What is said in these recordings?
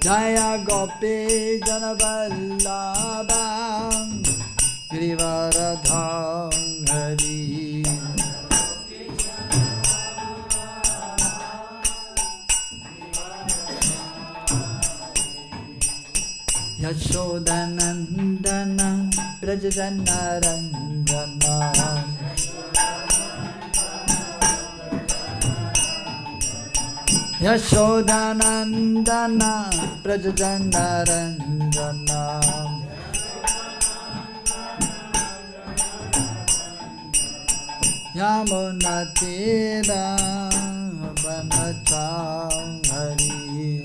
Jaya Gopi Janavallabha Girivaradham Hari Yashodanandana Brajajanaranjana Yashodanandana Brajajanaranjana Yamunatira Vanacham Hari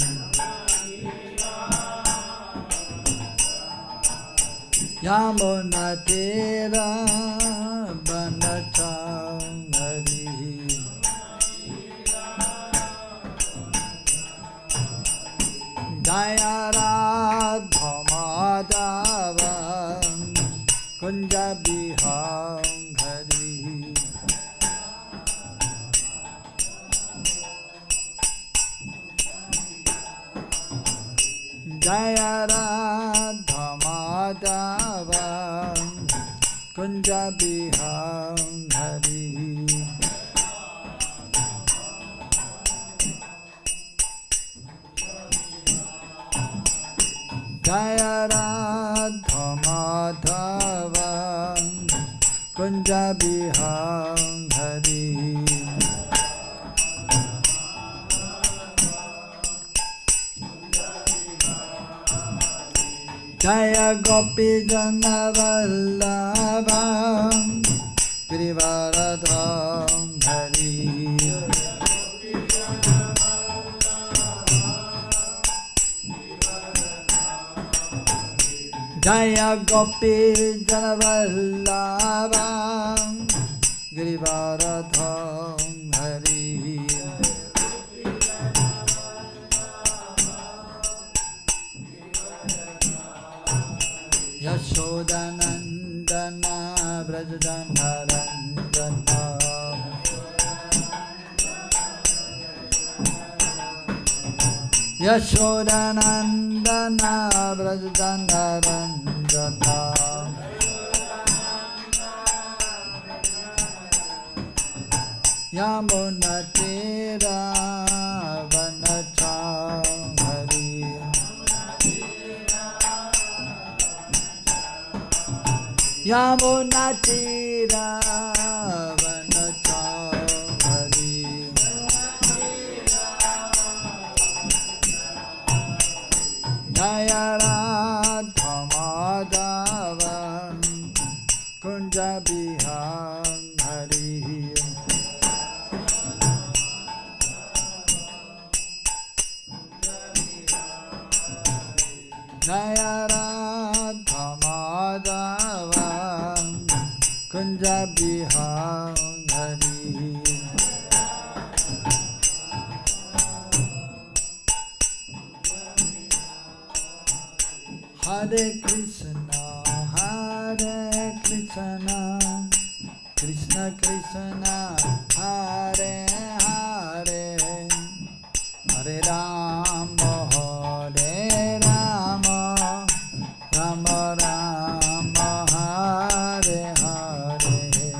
Yamunatira Vanacham Hari Jaya Radha Madhava Kunja Biham Hari Jaya Radha Madhava Kunja Biham Hari Jaya Radha Madhava Kunja Biham Hari Jaya Gopi Janavallabha Girivaradham Hari Jaya Gopi Janavallabha Girivaradham Hari Yashodanandana Brajajanaranjana Yashodanandana Brajajanaranjana Yamunatira Vanacham Hari Yamunatira Vanacham Hari Jaya Radha Madhava Kunja Biham Hari Jaya Radha Madhava Kunja Biham Hari Hare Krishna Krishna Krishna Hare Hare Hare Rama Hare Rama Rama Rama Hare Hare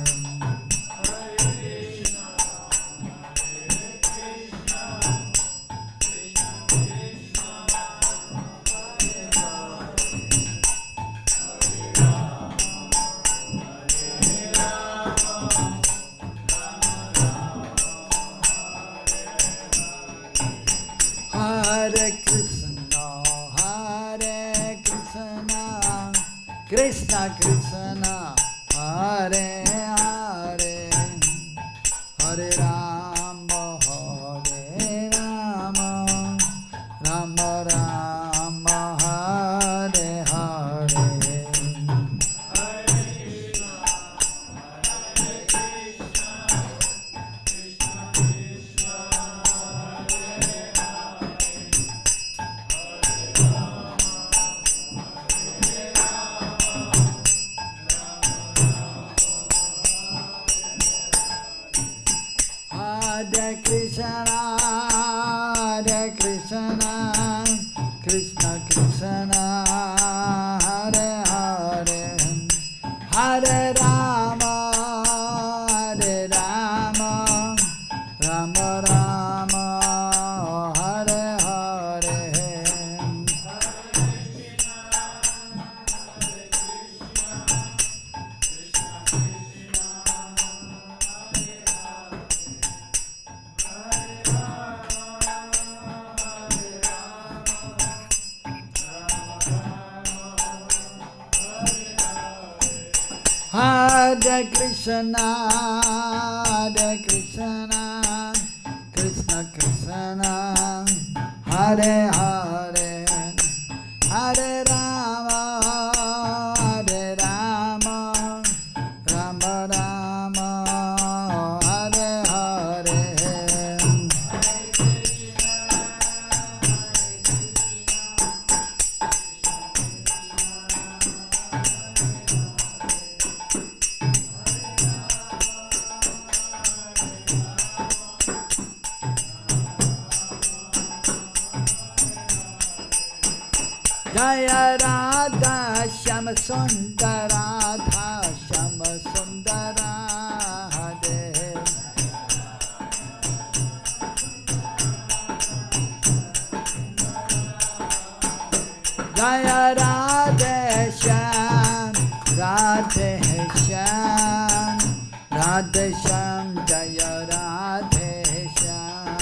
Hare Krishna Krishna Krishna Hare Hare Hare Rama Hare Rama Rama Rama Hare Hare Rama, Hare Hare, Hare Krishna, Krishna Krishna, Hare Hare, Hare Rama, Rama Rama, Hare Hare. Jaya Radha Shama Sundara, Radha Shama Sundara, Hare. Jaya Radha Sham, Radha Sham, Radha Sham, Jaya Radha Sham.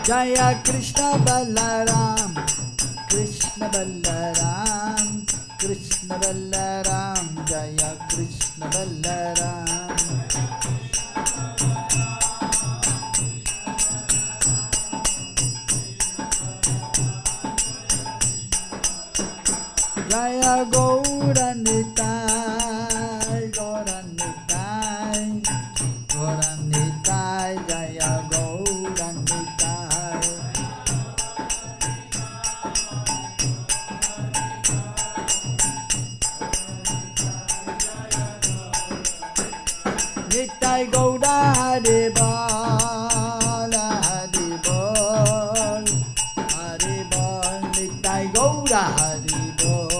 Jaya Krishna Balaram, Krishna Balaram, Krishna Balaram, Jaya Krishna Balaram. Jaya Gauranitai, Gauranitai, Gauranitai, Jaya Gauranitai. Nitai Gaura Haribol, Haribol, Haribol, Nitai Gaura Haribol.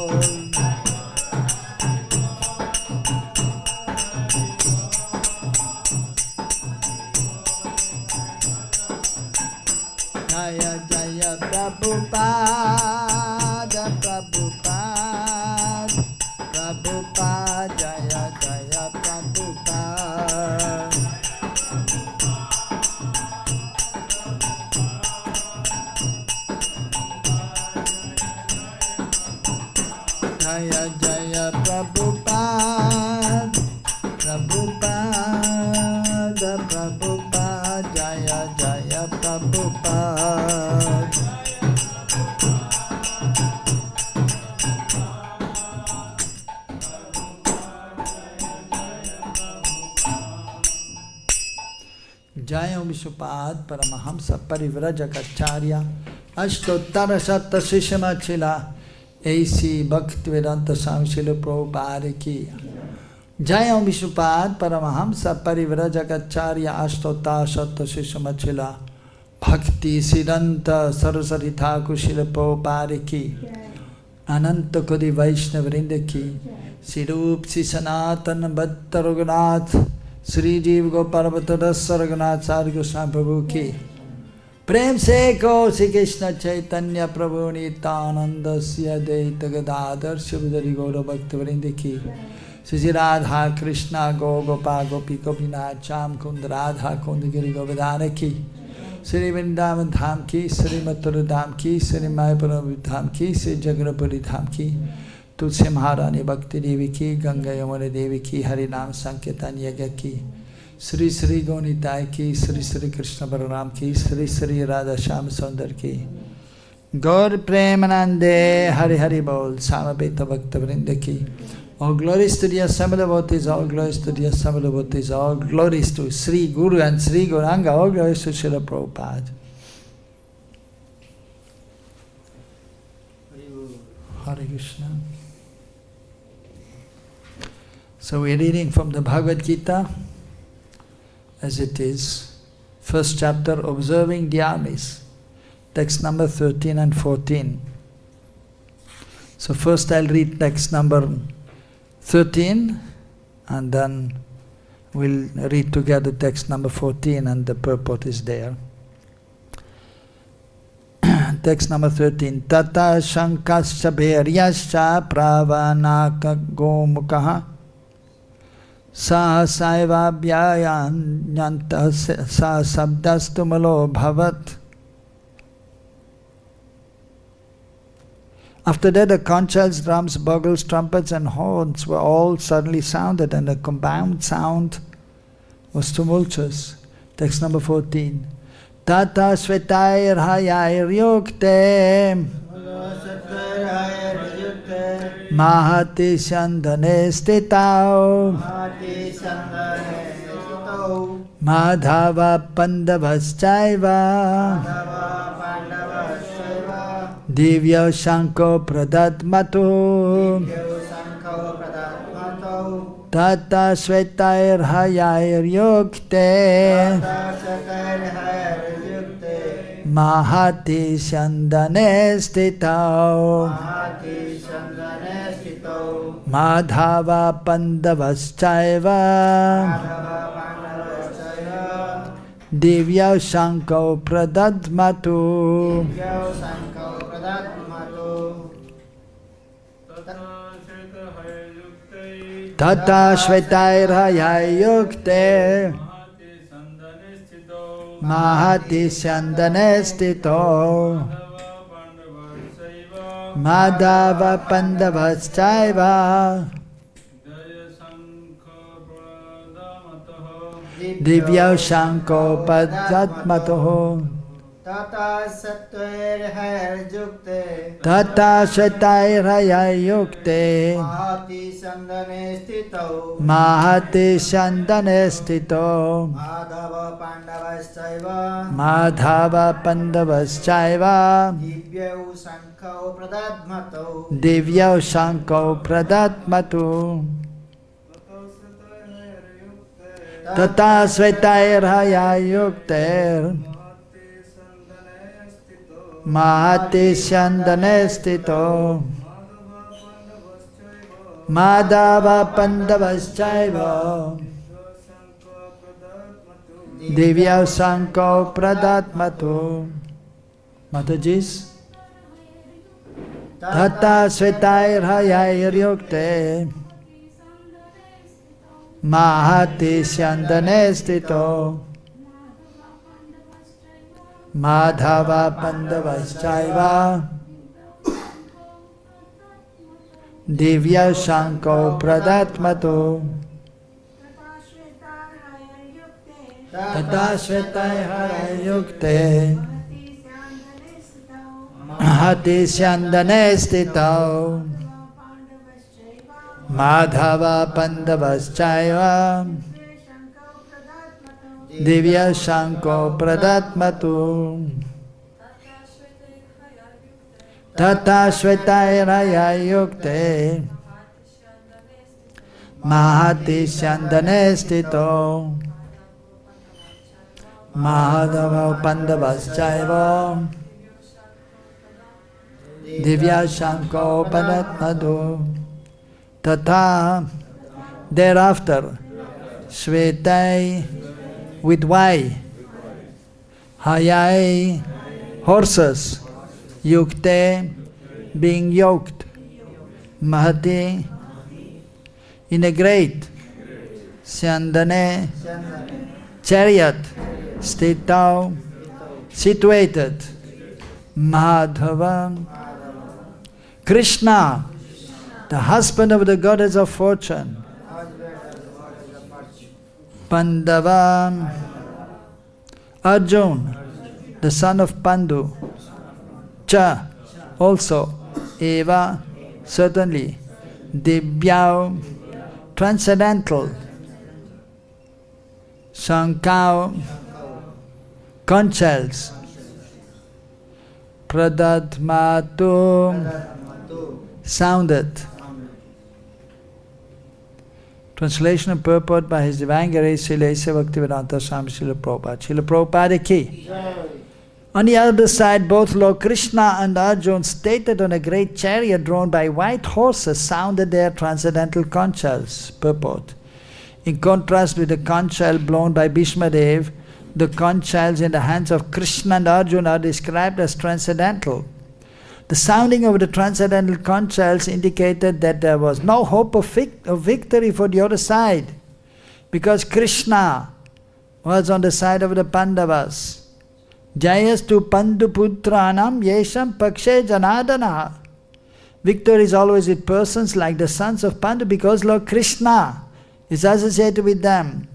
Jaya Jaya Prabhupada, Prabhupada, Prabhupada, Jaya Jaya Prabhupada. Jaya Jaya Prabhupada, Prabhupada, Prabhupada, Jaya Jaya Prabhupada. Jaya Vishupad Paramahamsa Parivrajacharya Ashtottara Satta Shishamachila A.C. Bhaktivedanta Swami Srila Prabhupada ki. Jaya Vishupad Paramahamsa Parivrajacharya Ashtottara Satta Shishamachila Bhakti Siddhanta Saraswati Thakur Srila Prabhupada ki. Ananta Kodi Vaishnavrinda ki. Sirup Sisanatan Bhatta Raghunath Sri Jeev Gopal Bhattadasa Raghunath Sari Goswami Prabhu ki. Prem se ko Sri Krishna Chaitanya Prabhu Nityananda Sri Advaita Gadadhar Shivadari Gaura Bhaktivinoda ki. Sri Radha Krishna Go Gopal Gopi Gopinath Cham Kund Radha Kund Giri Govardhana ki. Sri Vrindavan Dham ki, Sri Mathura Dham ki, Sri Mayapura Dham ki, Sri Jagannathpuri Dham ki. Tulsi Maharani Bhakti Devi ki, Ganga Yamuna Devi ki, Harinam Sankirtan Yagya ki. Sri Sri Gaunitai ki, Sri Sri Krishna Balaram ki, Sri Sri Radha Sham Sundar ki. Gaur Premanande Hari Hari Bol, Samabeta Bhakta Vrinda ki. All glories to the assembled devotees, all glories to the assembled devotees, all glories to Sri Guru and Sri Gauranga, all glories to Srila Prabhupada. Hare Krishna. So we're reading from the Bhagavad Gita as it is, first chapter, Observing Dharmas, text number 13 and 14. So first I'll read text number 13 and then we'll read together text number 14 and the purport is there. Text number 13. Tata shankascha bheryascha pravanaka gomukaha sahasaiva vyayanyanta sa sabdastumalo bhavat. After that, the conch shells, drums, bugles, trumpets and horns were all suddenly sounded, and the combined sound was tumultuous. Text number 14. Tata svetair hayair yukte mahati shandane stitau madhava pandavaschaiva divya shanko pradatmatu tata svetair hayair yukte mahati shandane stitau madhava pandavaschaiva divya shanko pradatmatu. Tata shvetair yukte mahati shandane stito madhava pandavaschaiva divya shanko padatmatoh. Tata shvetair yukte mahati shandane stito madhava pandavaschaiva divya shanko pradatmatu. Tata svetair yukte mahati shandane stito madhava pandavaschaiva divya shanko pradatmatu. Matajis. Tata svetair yukte mahati shandane stito madhava pandavaschaiva divya shanko pradatmatu. Tata shvetair yukte mahati shandane stito madhava pandavaschaiva divya shanko pradatmatu. Tata shvetair yukte mahati shandane stito madhava pandavaschaiva divya shanko pradatmatu. Tata, thereafter, shvetai, with Y, hayai, horses, yukte, being yoked, mahati, in a great, shandane, chariot, stitau, situated, madhava, Krishna, the husband of the goddess of fortune, Pandava, Arjun, the son of Pandu, Cha, also, Eva, certainly, Divyau, transcendental, Shankau, conch shells, Pradatmatu, sounded. Translation and purport by His Divine Grace Srila Bhaktivedanta Swami Srila Prabhupada. Srila Prabhupada ki. On the other side, both Lord Krishna and Arjuna, seated on a great chariot drawn by white horses, sounded their transcendental conch shells. Purport. In contrast with the conch shell blown by Bhishma Dev, the conch shells in the hands of Krishna and Arjuna are described as transcendental. The sounding of the transcendental conch shells indicated that there was no hope of victory for the other side, because Krishna was on the side of the Pandavas. Jayastu Panduputranam Yesham Pakshe Janadana. Victory is always with persons like the sons of Pandu, because Lord Krishna is associated with them.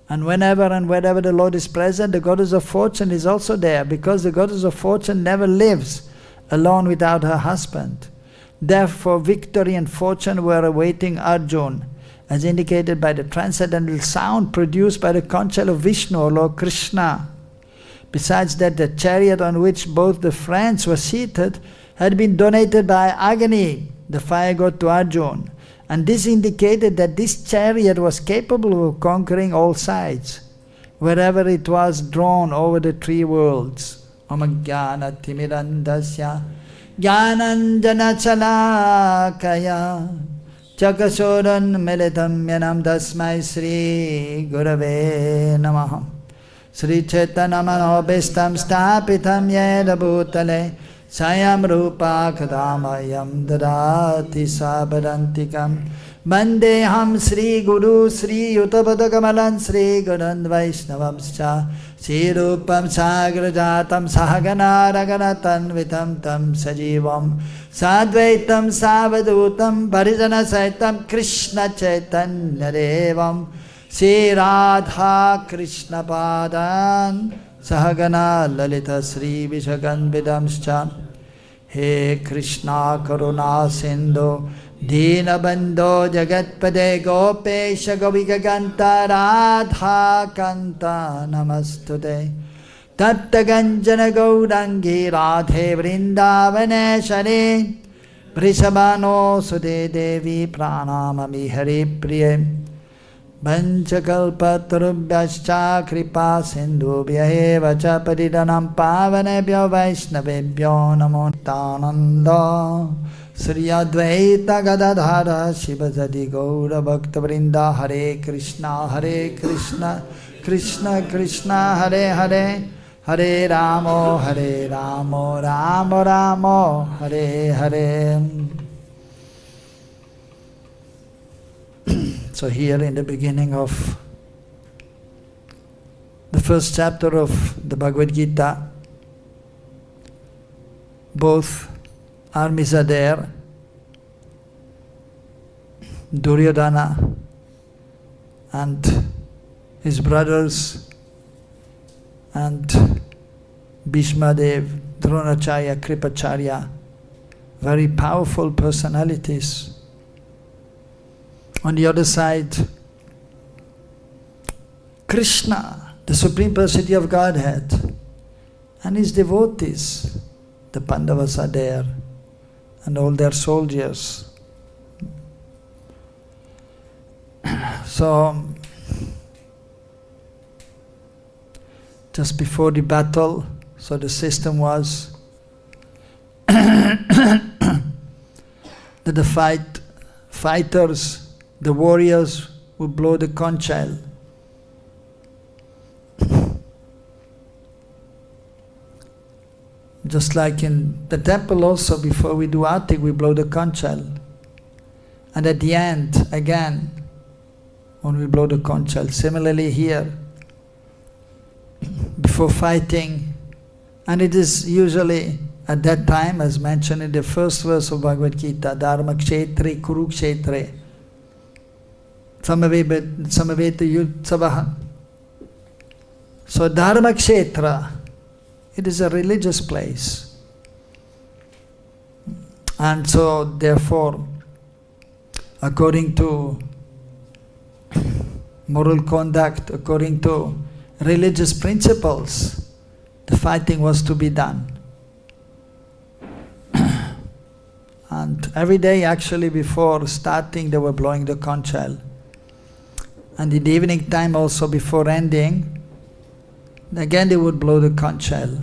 And whenever and wherever the Lord is present, the goddess of fortune is also there, because the goddess of fortune never lives alone without her husband. Therefore, victory and fortune were awaiting Arjuna, as indicated by the transcendental sound produced by the conch shell of Vishnu or Lord Krishna. Besides that, the chariot on which both the friends were seated had been donated by Agni, the fire god, to Arjuna. And this indicated that this chariot was capable of conquering all sides, wherever it was drawn over the three worlds. Omajnana timirandasya jnananjana chalakaya chakasoran militam yanam dasmai Sri Gurave Namaha. Sri Chaitanya Manobhistam Stapitam Yeda Bhutale Sayam Rupa Kadamayam Dadati Sabadantikam Vandeham Sri Guru Sri Yutabadakamalan Sri Guran Vaishnavamscha Sri Rupam Sagrajatam Sahagana Raganatan Vitam Tam Sajivam Sadvaitam Savadutam Parijana Saitam Krishna Chaitanya Devam Sri Radha Krishna Padan Sahagana Lalita Sri Vishagan Vidamscha. He Krishna Karuna Sindhu Dina Bandho Jagatpade Gopesha Govika Ganta Radha Kanta Namastude Tatta Ganjana Gaudangi Radhe Vrindavaneshane Vrishabhano Sude Devi Pranamami Hari Priye Vanchakalpatarubhyascha kripa sindhubhya eva cha paridanam pavanebhyo vaishnavebhyo namo Nityananda. Sri Advaita Gadadhara Shivasati Gaura Bhakta Vrinda. Hare Krishna Krishna Krishna Hare Hare, Hare Ramo Ramo Ramo Hare Hare. So here in the beginning of the first chapter of the Bhagavad Gita, both armies are there. Duryodhana and his brothers and Bhishma Dev, Dronacharya, Kripacharya, very powerful personalities. On the other side, Krishna, the Supreme Personality of Godhead, and his devotees, the Pandavas are there, and all their soldiers. So, just before the battle, so the system was that the fighters, the warriors would blow the conch shell. Just like in the temple also, before we do arati, we blow the conch shell. And at the end, again, when we blow the conch shell. Similarly here, before fighting, and it is usually at that time, as mentioned in the first verse of Bhagavad Gita, Dharma Kshetre Kurukshetre Samaveta Yutsavaha. So Dharma Kshetra, it is a religious place. And so therefore, according to moral conduct, according to religious principles, the fighting was to be done. And every day actually before starting they were blowing the conch shell. And in the evening time also before ending, again they would blow the conch shell.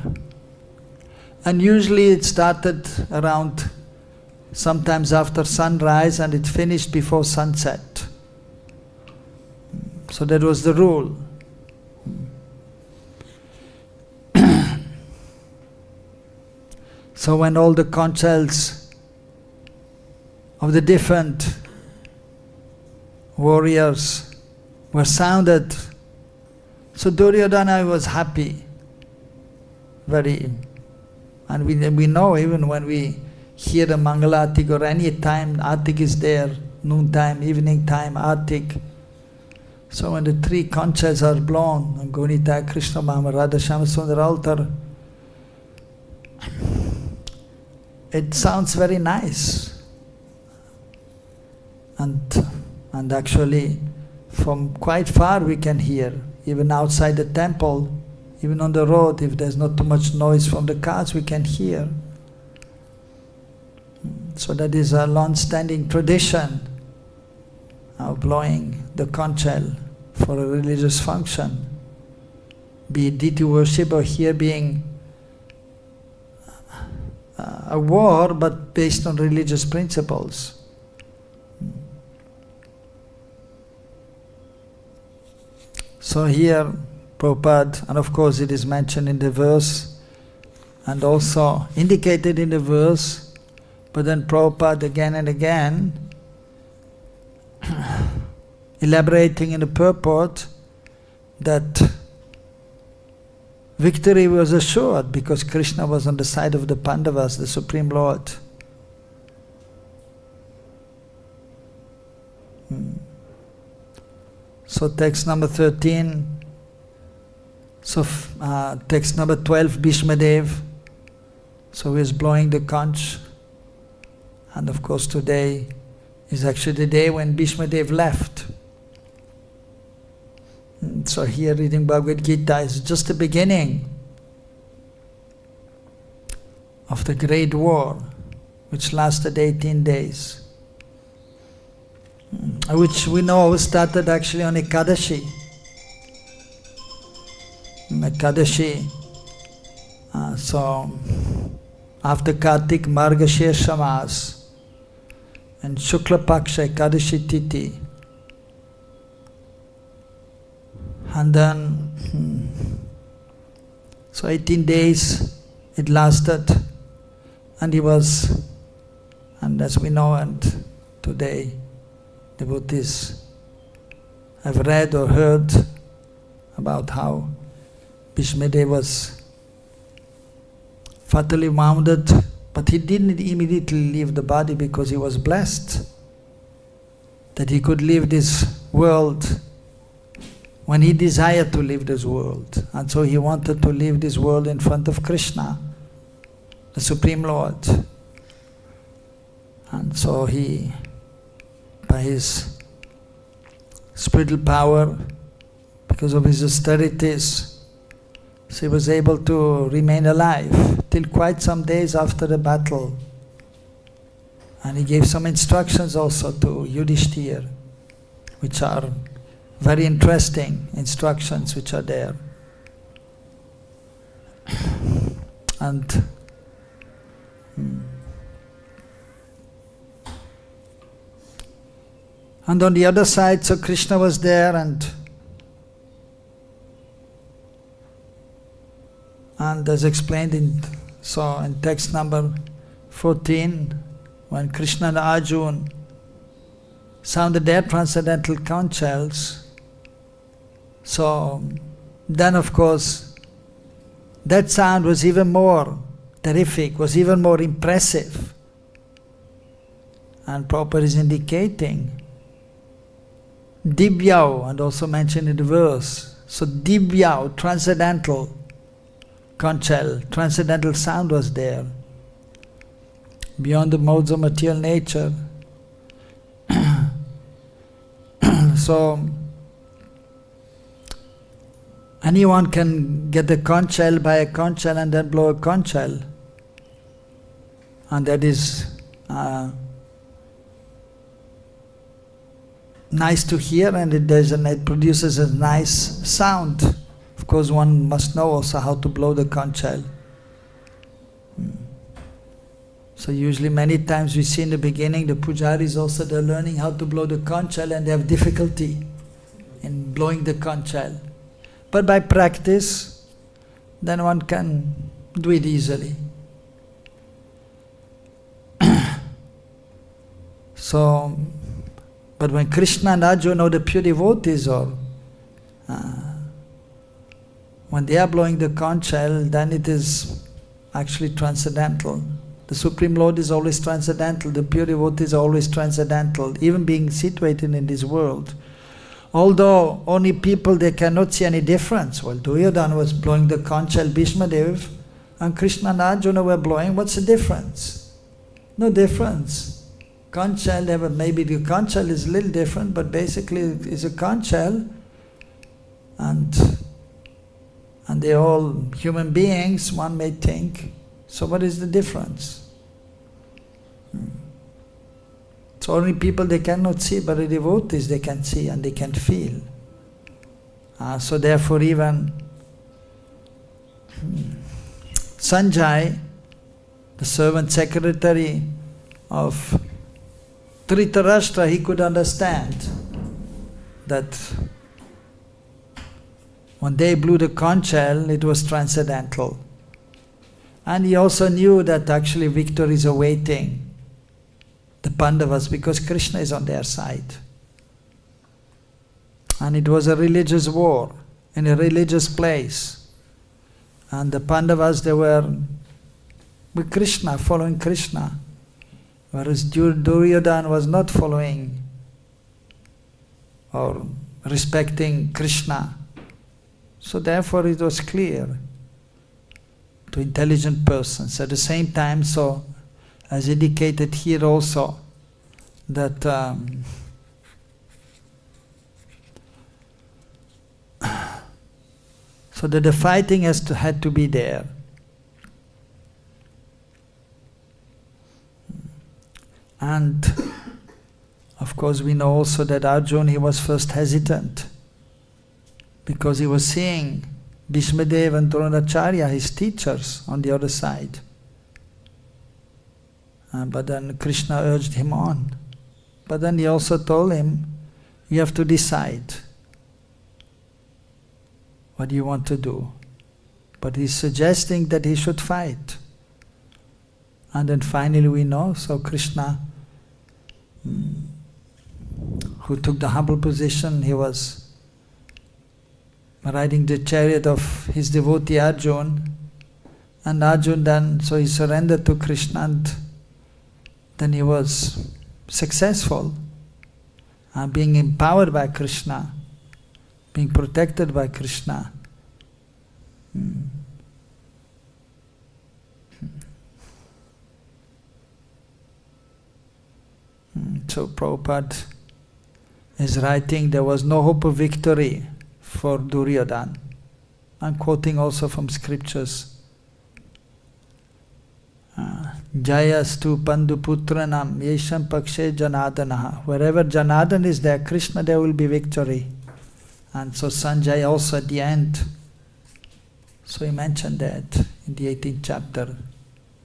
And usually it started around sometimes after sunrise and it finished before sunset. So that was the rule. So when all the conch shells of the different warriors were sounded, so Duryodhana was happy, very. And we know even when we hear the Mangalatik or any time, Artik is there, noon time, evening time, Artik. So when the three conch shells are blown, on Gonita, Krishna, Mahamad, Radha, Shyama Sundar altar, it sounds very nice. And actually, from quite far we can hear, even outside the temple, even on the road, if there's not too much noise from the cars, we can hear. So that is a long-standing tradition of blowing the conch shell for a religious function, be it deity worship or here being a war, but based on religious principles. So here, Prabhupada, and of course it is mentioned in the verse and also indicated in the verse, but then Prabhupada again and again elaborating in the purport that victory was assured because Krishna was on the side of the Pandavas, the Supreme Lord. So text number 13, so text number 12, Bhishmadev, so he is blowing the conch, and of course today is actually the day when Bhishmadev left. So here reading Bhagavad Gita is just the beginning of the great war which lasted 18 days, which we know started actually on Ekadashi. Ekadashi, so after Kartik Margashirsha Mas and Shukla Paksha Ekadashi Titi. And then, so 18 days it lasted, and he was, and as we know, and today devotees have read or heard about how Bhishmadev was fatally wounded, but he didn't immediately leave the body because he was blessed that he could leave this world when he desired to leave this world. And so he wanted to leave this world in front of Krishna, the Supreme Lord. And so he, by his spiritual power, because of his austerities, so he was able to remain alive till quite some days after the battle. And he gave some instructions also to Yudhishthira, which are very interesting instructions which are there. And on the other side, so Krishna was there, and as explained in text number 14, when Krishna and Arjuna sounded their transcendental conch shells, so then of course that sound was even more terrific, was even more impressive. And Prabhupada is indicating Dibyao, and also mentioned in the verse. So Dibyao, transcendental conch shell, transcendental sound was there, beyond the modes of material nature. So anyone can get a conch shell, buy a conch shell and then blow a conch shell. And that is nice to hear, and it produces a nice sound. Of course, one must know also how to blow the conch shell. So usually many times we see in the beginning the pujaris also, they're learning how to blow the conch shell and they have difficulty in blowing the conch shell. But by practice, then one can do it easily. So, but when Krishna and Arjuna, the pure devotees, or when they are blowing the conch shell, then it is actually transcendental. The Supreme Lord is always transcendental, the pure devotee is always transcendental, even being situated in this world. Although only people, they cannot see any difference. Well, Duryodhana was blowing the conch shell, Bhishma Dev, and Krishna and Arjuna were blowing. What's the difference? No difference. Conch shell, maybe the conch shell is a little different, but basically it's a conch shell, and they're all human beings, one may think. So what is the difference? So only people they cannot see, but the devotees they can see and they can feel. So therefore even Sanjay, the servant secretary of Dhritarashtra, he could understand that when they blew the conch shell, it was transcendental. And he also knew that actually victory is awaiting the Pandavas because Krishna is on their side. And it was a religious war in a religious place. And the Pandavas, they were with Krishna, following Krishna. Whereas Duryodhana was not following or respecting Krishna. So therefore it was clear to intelligent persons. At the same time, so as indicated here also, that so that the fighting had to be there. And of course we know also that Arjuna, he was first hesitant because he was seeing Bhishma Dev and Dronacharya, his teachers, on the other side. But then Krishna urged him on. But then he also told him, you have to decide what you want to do. But he's suggesting that he should fight. And then finally we know, so Krishna, who took the humble position, he was riding the chariot of his devotee Arjuna, and Arjuna then, so he surrendered to Krishna, and then he was successful, being empowered by Krishna, being protected by Krishna. So Prabhupada is writing, there was no hope of victory for Duryodhana. I'm quoting also from scriptures. Jayastu Panduputranam Yesham Pakshe Janadanaha. Wherever Janadana is there, Krishna, there will be victory. And so Sanjay also at the end, so he mentioned that in the 18th chapter,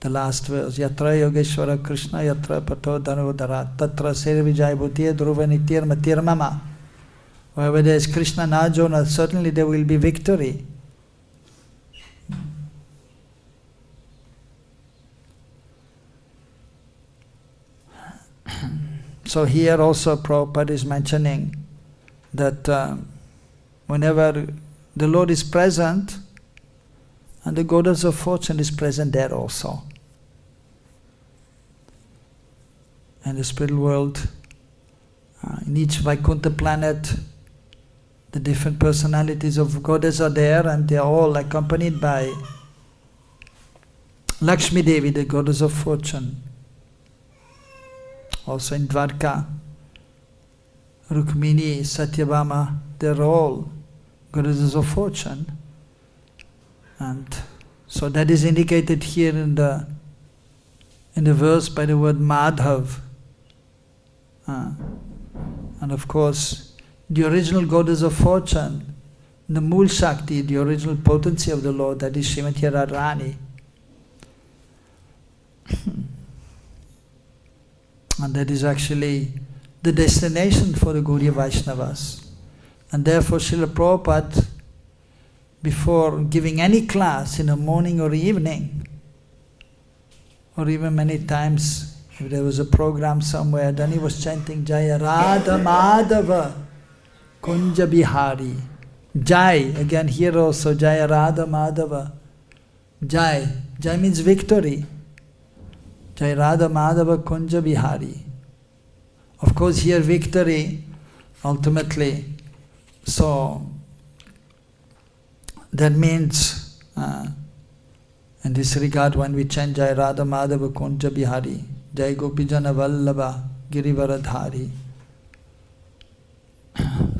the last verse, Yatra Yogeshwara Krishna Yatra Pato Dhanodara Tatra Servijay Bhutiya Dhruva Nityar Matir Mama. Wherever there is Krishna and Arjuna, certainly there will be victory. So here also Prabhupada is mentioning that whenever the Lord is present, and the goddess of fortune is present there also. And the spiritual world, in each Vaikuntha planet, the different personalities of goddess are there, and they are all accompanied by Lakshmi Devi, the goddess of fortune. Also in Dwarka, Rukmini, Satyabhama, they're all goddesses of fortune. And so that is indicated here in the verse by the word Madhav. And of course, the original goddess of fortune, the Mool Shakti, the original potency of the Lord, that is Srimati Radharani. And that is actually the destination for the Gaudiya Vaishnavas. And therefore Srila Prabhupada, before giving any class in the morning or evening, or even many times if there was a program somewhere, then he was chanting Jaya Radha Madhava Kunja Bihari. Jai, again here also Jaya Radha Madhava. Jai, Jai means victory. Jai Radha Madhava Kunja Bihari. Of course here victory, ultimately, so that means, in this regard when we chant Jai Radha Madhava Kunja Bihari, Jai Gopijana Vallabha Girivaradhari.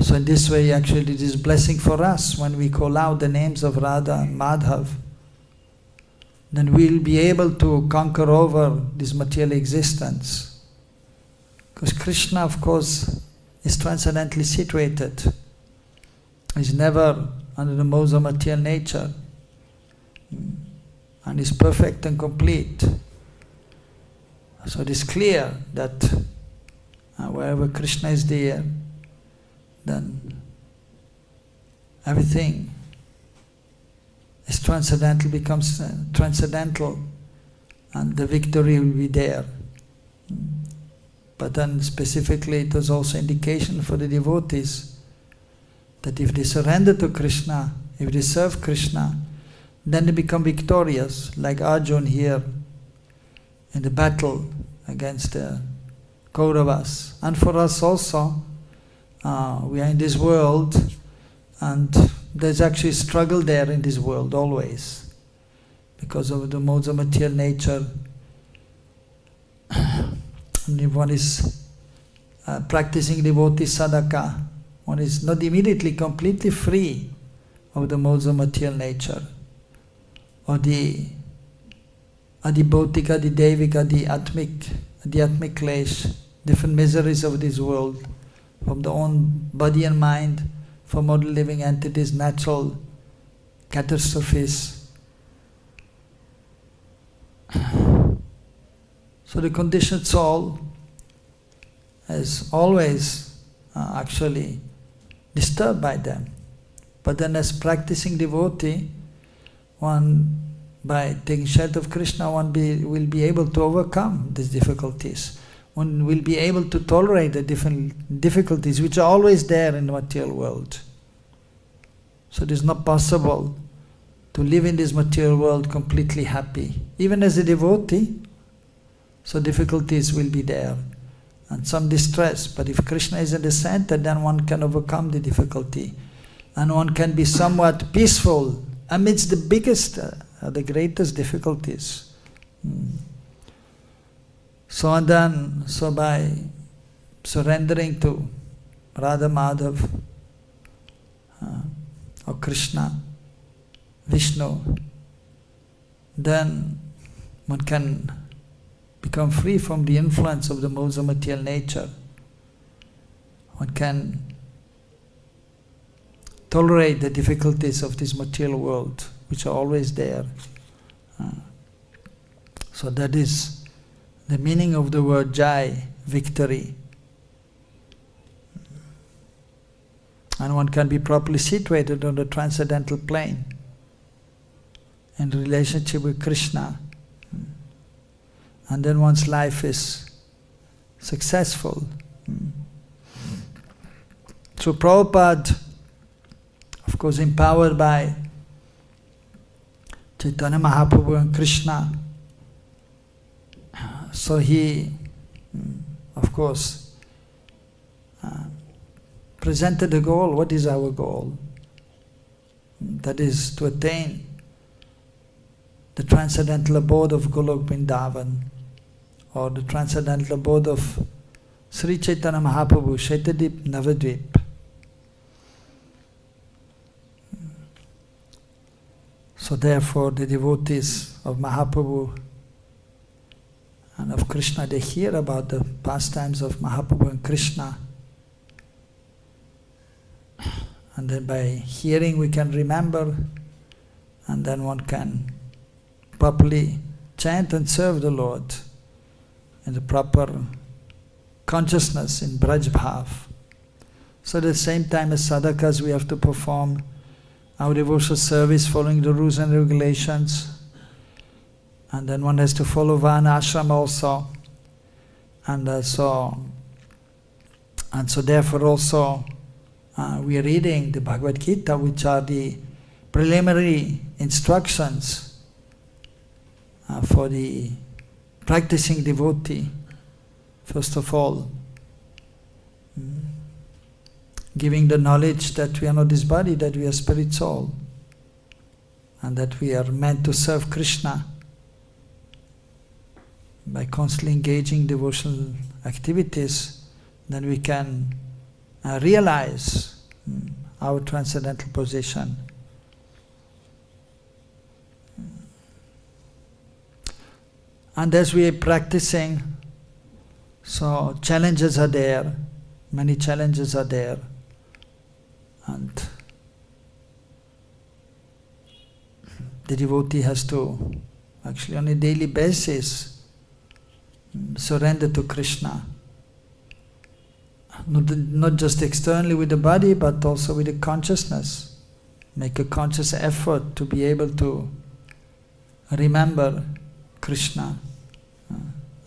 So in this way actually it is blessing for us when we call out the names of Radha and Madhav. Then we'll be able to conquer over this material existence. Because Krishna, of course, is transcendently situated. He's never under the modes of material nature. And is perfect and complete. So it is clear that wherever Krishna is there, then everything is transcendental, becomes transcendental, and the victory will be there. But then specifically it was also indication for the devotees that if they surrender to Krishna, if they serve Krishna, then they become victorious, like Arjuna here in the battle against the Kauravas. And for us also, we are in this world, and there's actually struggle there in this world always, because of the modes of material nature. And if one is practicing devotee sadhaka, one is not immediately completely free of the modes of material nature, or the adibhautika, the devika, the atmic klesh, different miseries of this world, from the own body and mind, from other living entities, natural catastrophes. So the conditioned soul is always actually disturbed by them. But then as practicing devotee, one, by taking shelter of Krishna, one will be able to overcome these difficulties. One will be able to tolerate the different difficulties which are always there in the material world. So it is not possible to live in this material world completely happy. Even as a devotee, so difficulties will be there and some distress. But if Krishna is in the center, then one can overcome the difficulty. And one can be somewhat peaceful amidst the biggest, the greatest difficulties. So by surrendering to Radha Madhav or Krishna, Vishnu, then one can become free from the influence of the modes of material nature. One can tolerate the difficulties of this material world, which are always there. So that is the meaning of the word Jai, victory. And one can be properly situated on the transcendental plane in relationship with Krishna. And then one's life is successful. So Prabhupada, of course empowered by Chaitanya Mahaprabhu and Krishna, so he, of course, presented the goal. What is our goal? That is to attain the transcendental abode of Golok Vrindavan, or the transcendental abode of Sri Chaitanya Mahaprabhu, Shaitadip Navadvip. So therefore the devotees of Mahaprabhu and of Krishna, they hear about the pastimes of Mahaprabhu and Krishna. And then by hearing we can remember, and then one can properly chant and serve the Lord in the proper consciousness in Braj Bhav. So at the same time as sadhakas, we have to perform our devotional service following the rules and regulations. And then one has to follow Varna Ashram also. And so therefore also we are reading the Bhagavad Gita, which are the preliminary instructions for the practicing devotee. First of all, giving the knowledge that we are not this body, that we are spirit soul, and that we are meant to serve Krishna. By constantly engaging in devotional activities, then we can realize our transcendental position. And as we are practicing, so challenges are there, many challenges are there. And the devotee has to, actually on a daily basis, surrender to Krishna. Not just externally with the body, but also with the consciousness. Make a conscious effort to be able to remember Krishna.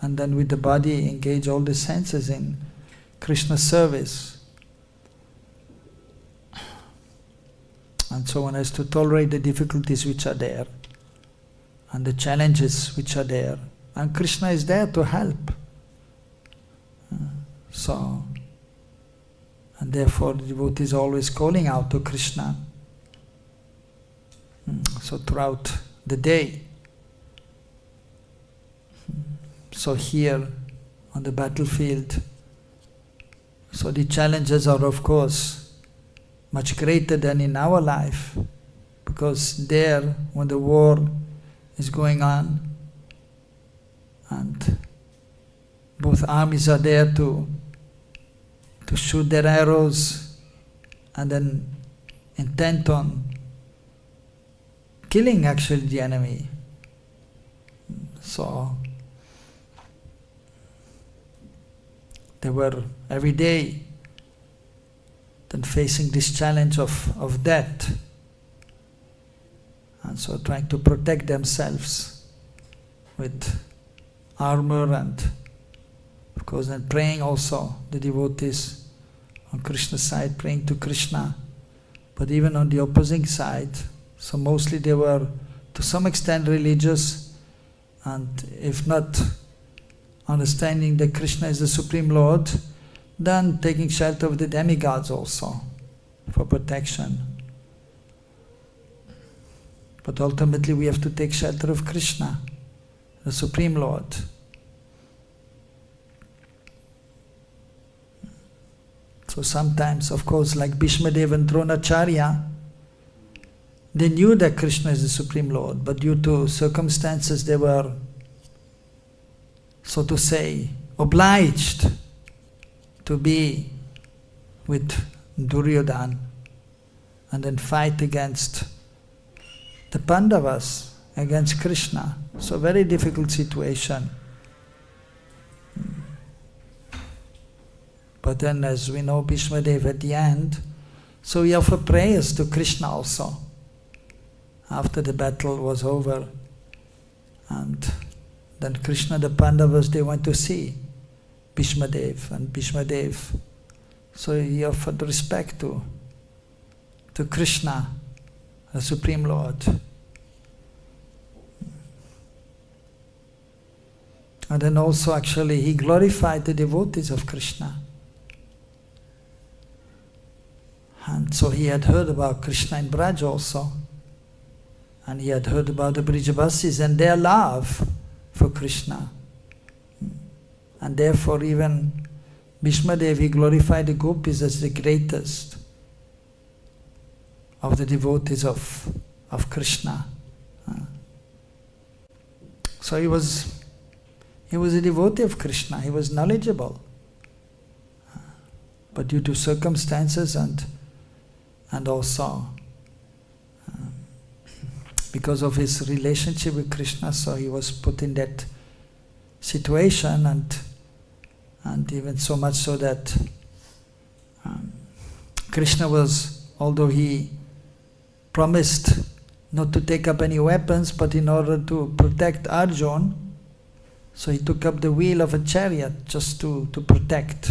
And then with the body engage all the senses in Krishna service. And so one has to tolerate the difficulties which are there and the challenges which are there. And Krishna is there to help. And therefore the devotee is always calling out to Krishna. So throughout the day. So here on the battlefield, so the challenges are of course much greater than in our life, because there when the war is going on and both armies are there to shoot their arrows and then intent on killing actually the enemy. So they were every day then facing this challenge of death, and so trying to protect themselves with armor, and of course then praying also, the devotees on Krishna's side praying to Krishna, but even on the opposing side. So mostly they were to some extent religious, and if not understanding that Krishna is the Supreme Lord, then taking shelter of the demigods also for protection. But ultimately we have to take shelter of Krishna, the Supreme Lord. So sometimes, of course, like Bhishmadev and Dronacharya, they knew that Krishna is the Supreme Lord, but due to circumstances they were, so to say, obliged to be with Duryodhana and then fight against the Pandavas, against Krishna. So very difficult situation. But then as we know, Bhishmadev at the end, so he offered prayers to Krishna also after the battle was over. And then Krishna, the Pandavas, they went to see Bhishmadev, and Bhishmadev, so he offered respect to Krishna, the Supreme Lord. And then also actually he glorified the devotees of Krishna. And so he had heard about Krishna in Braj also. And he had heard about the Brijavasis and their love for Krishna. And therefore even Bhishmadev, he glorified the gopis as the greatest of the devotees of Krishna. So he was a devotee of Krishna, he was knowledgeable. But due to circumstances and also because of his relationship with Krishna, so he was put in that situation, And even so much so that Krishna was, although he promised not to take up any weapons, but in order to protect Arjuna, so he took up the wheel of a chariot just to protect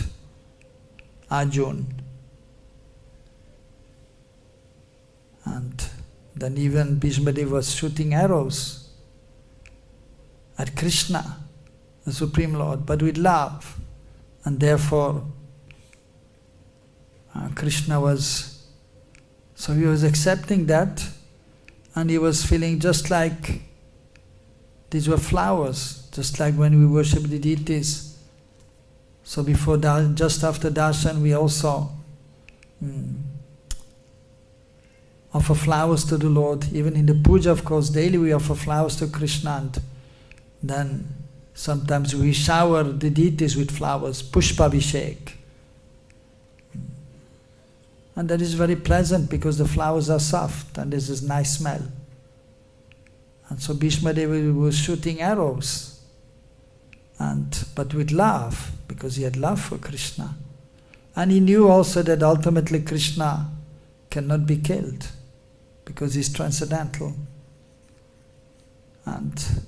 Arjuna. And then even Bhishmadev was shooting arrows at Krishna, the Supreme Lord, but with love. And therefore, Krishna was, so he was accepting that, and he was feeling just like these were flowers, just like when we worship the deities. So before, just after darshan, we also offer flowers to the Lord. Even in the puja, of course, daily we offer flowers to Krishna, and then sometimes we shower the deities with flowers, pushpabhishek. And that is very pleasant because the flowers are soft and there's this nice smell. And so Bhishmadev was shooting arrows, but with love, because he had love for Krishna. And he knew also that ultimately Krishna cannot be killed because he's transcendental. And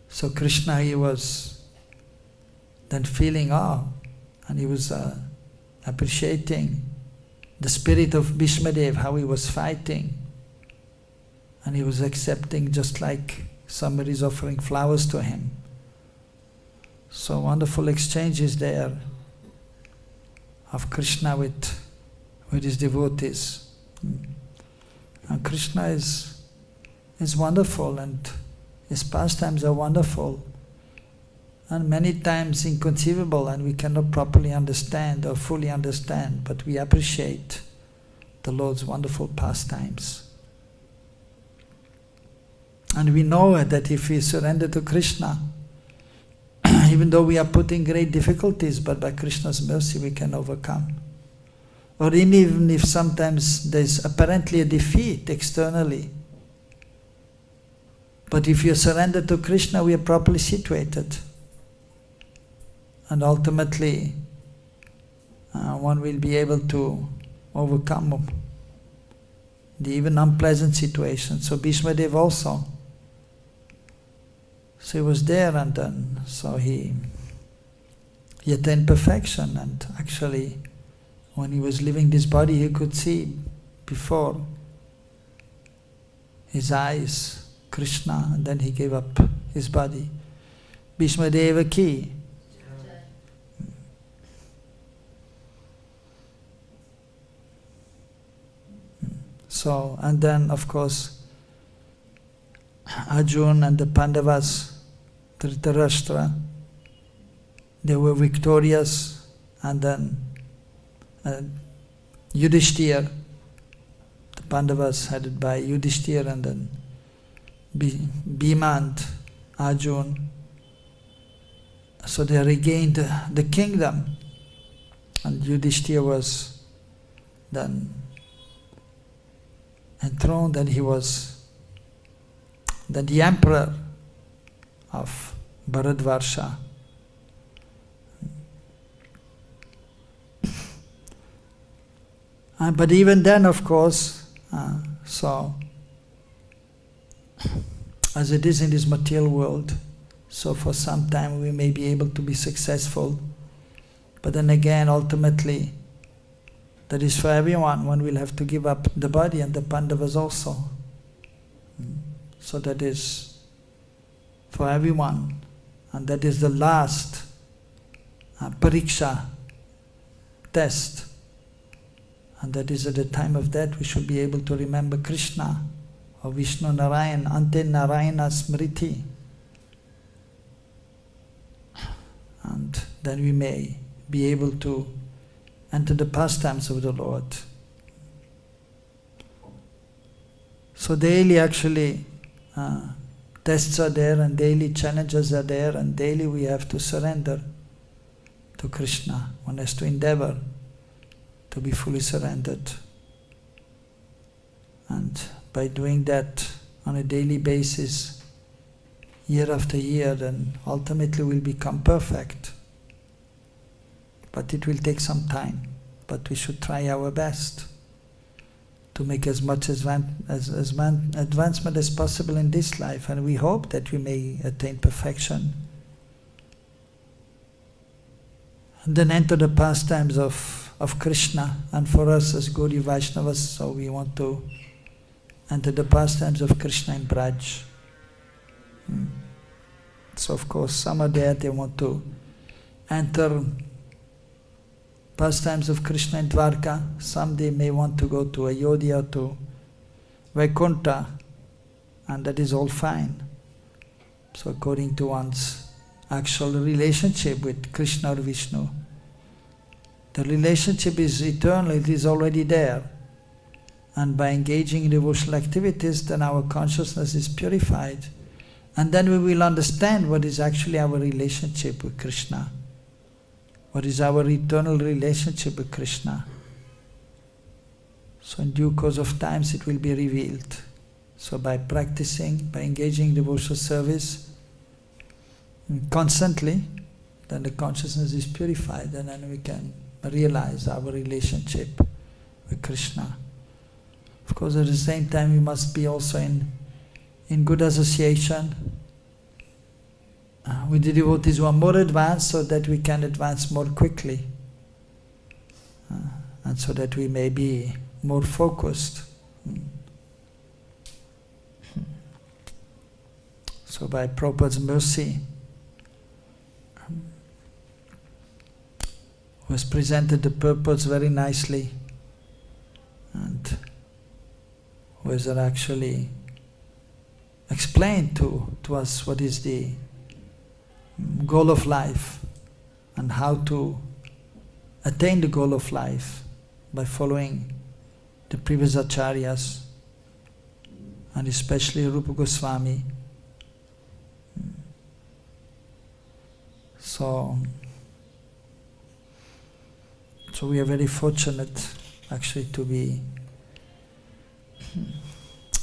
so Krishna, he was then feeling awe, and he was appreciating the spirit of Bhishmadev, how he was fighting. And he was accepting just like somebody is offering flowers to him. So wonderful exchanges there of Krishna with his devotees. And Krishna is wonderful, and his pastimes are wonderful, and many times inconceivable, and we cannot properly understand or fully understand, but we appreciate the Lord's wonderful pastimes. And we know that if we surrender to Krishna, even though we are put in great difficulties, but by Krishna's mercy we can overcome. Or even if sometimes there's apparently a defeat externally, but if you surrender to Krishna, we are properly situated. And ultimately, one will be able to overcome the even unpleasant situation. So Bhishmadev also. So he was there, and then so he attained perfection. And actually, when he was leaving this body, he could see before his eyes Krishna, and then he gave up his body. Bhishmadeva ki. So, and then of course, Arjuna and the Pandavas, Dhritarashtra, they were victorious, and then Yudhishthira, the Pandavas headed by Yudhishthira, and then Bhima and Arjuna. So they regained the kingdom, and Yudhishthira was then enthroned, and he was then the emperor of Bharatvarsha. But even then, of course, so as it is in this material world, so for some time we may be able to be successful, but then again, ultimately, that is for everyone. One will have to give up the body, and the Pandavas also. So that is for everyone, and that is the last pariksha, test. And that is at the time of that we should be able to remember Krishna or Vishnu Narayan, Ante Narayana Smriti. And then we may be able to enter the pastimes of the Lord. So daily actually tests are there, and daily challenges are there, and daily we have to surrender to Krishna. One has to endeavor to be fully surrendered. And by doing that on a daily basis, year after year, then ultimately we'll become perfect. but it will take some time. But we should try our best to make as much advancement as possible in this life, and we hope that we may attain perfection. And then enter the pastimes of Krishna, and for us as Gaudiya Vaishnavas, so we want to enter the pastimes of Krishna in Braj. So of course some are there, they want to enter pastimes of Krishna in Dwarka, some they may want to go to Ayodhya or to Vaikuntha, and that is all fine. So according to one's actual relationship with Krishna or Vishnu, the relationship is eternal, it is already there. And by engaging in devotional activities, then our consciousness is purified. And then we will understand what is actually our relationship with Krishna. What is our eternal relationship with Krishna? So in due course of times it will be revealed. So by practicing, by engaging in devotional service constantly, then the consciousness is purified, and then we can realize our relationship with Krishna. Of course, at the same time we must be also in good association with the devotees who are more advanced, so that we can advance more quickly, and so that we may be more focused. So by Prabhupada's mercy, who has presented the purpose very nicely, and who has actually explained to us what is the goal of life and how to attain the goal of life by following the previous acharyas, and especially Rupa Goswami. So we are very fortunate actually to be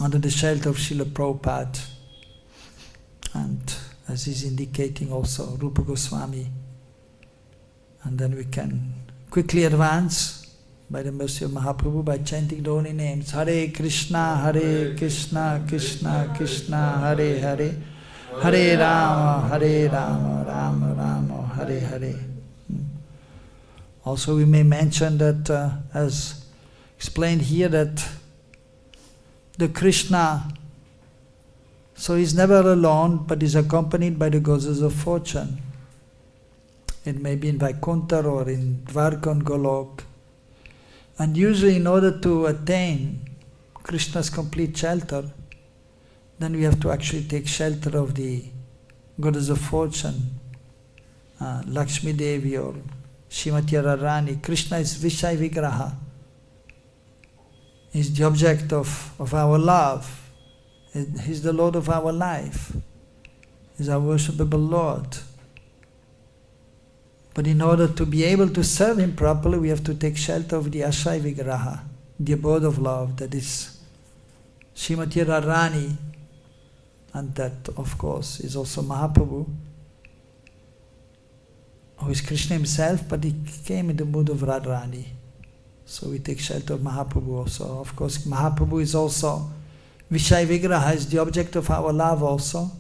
under the shelter of Srila Prabhupada, and as he's indicating also Rupa Goswami, and then we can quickly advance by the mercy of Mahaprabhu by chanting the holy names. Hare Krishna, Krishna Krishna, Hare Hare, Hare Rama, Rama Rama, Hare Hare. Also we may mention that, as explained here, that the Krishna, so he's never alone, but is accompanied by the goddesses of fortune. It may be in Vaikuntha or in Dwarka and Golok. And usually in order to attain Krishna's complete shelter, then we have to actually take shelter of the goddess of fortune, Lakshmi Devi or Srimati Radharani. Krishna is Vishaya Vigraha. He's the object of our love. He's the Lord of our life. He's our worshipable Lord. But in order to be able to serve Him properly, we have to take shelter of the Ashaya Vigraha, the abode of love, that is Srimati Radharani, and that, of course, is also Mahaprabhu, who is Krishna himself, but he came in the mood of Radharani. So we take shelter of Mahaprabhu also. Of course, Mahaprabhu is also Vishaya Vigraha, is the object of our love also.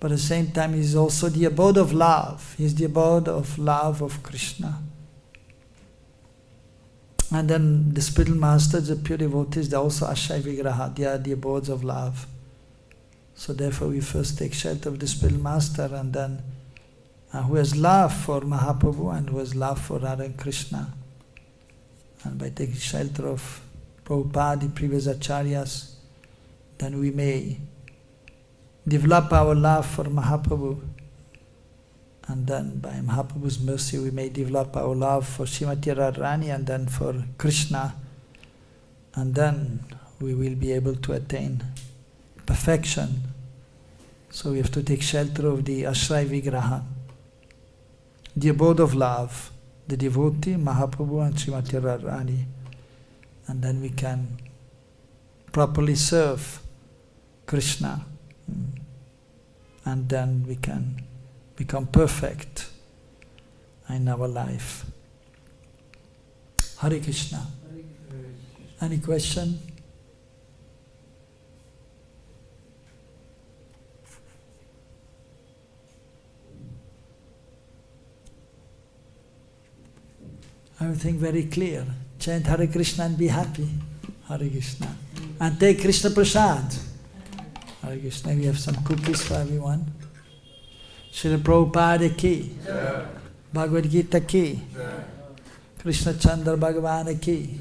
But at the same time, he is also the abode of love. He is the abode of love of Krishna. And then the spiritual masters, the pure devotees, they are also Ashaya Vigraha. They are the abodes of love. So therefore we first take shelter of the spiritual master, and then who has love for Mahaprabhu and who has love for Radha and Krishna. And by taking shelter of Prabhupada, the previous acharyas, then we may develop our love for Mahaprabhu, and then by Mahaprabhu's mercy we may develop our love for Srimati Radharani and then for Krishna, and then we will be able to attain perfection. So we have to take shelter of the Ashray Vigraha, the abode of love, the devotee, Mahaprabhu and Srimati Radharani, and then we can properly serve Krishna, and then we can become perfect in our life. Hare Krishna. Any question? Everything very clear. Chant Hare Krishna and be happy. Hare Krishna. And take Krishna Prasad. Hare Krishna. We have some cookies for everyone. Srila Prabhupada ki. Bhagavad Gita ki. Krishna Chandra Bhagavan ki.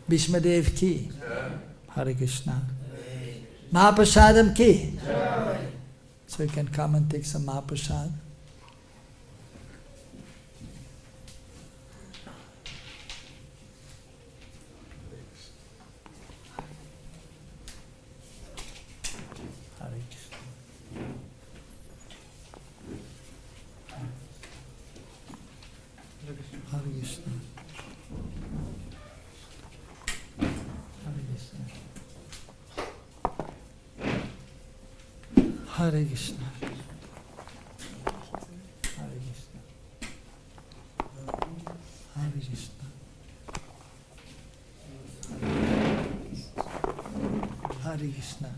Bhishmadev ki. Hare Krishna. Mahaprasadam ki. So you can come and take some Mahaprasad. Hare Krishna. Hare Krishna. Hare Krishna. Hare Krishna. Hare Krishna.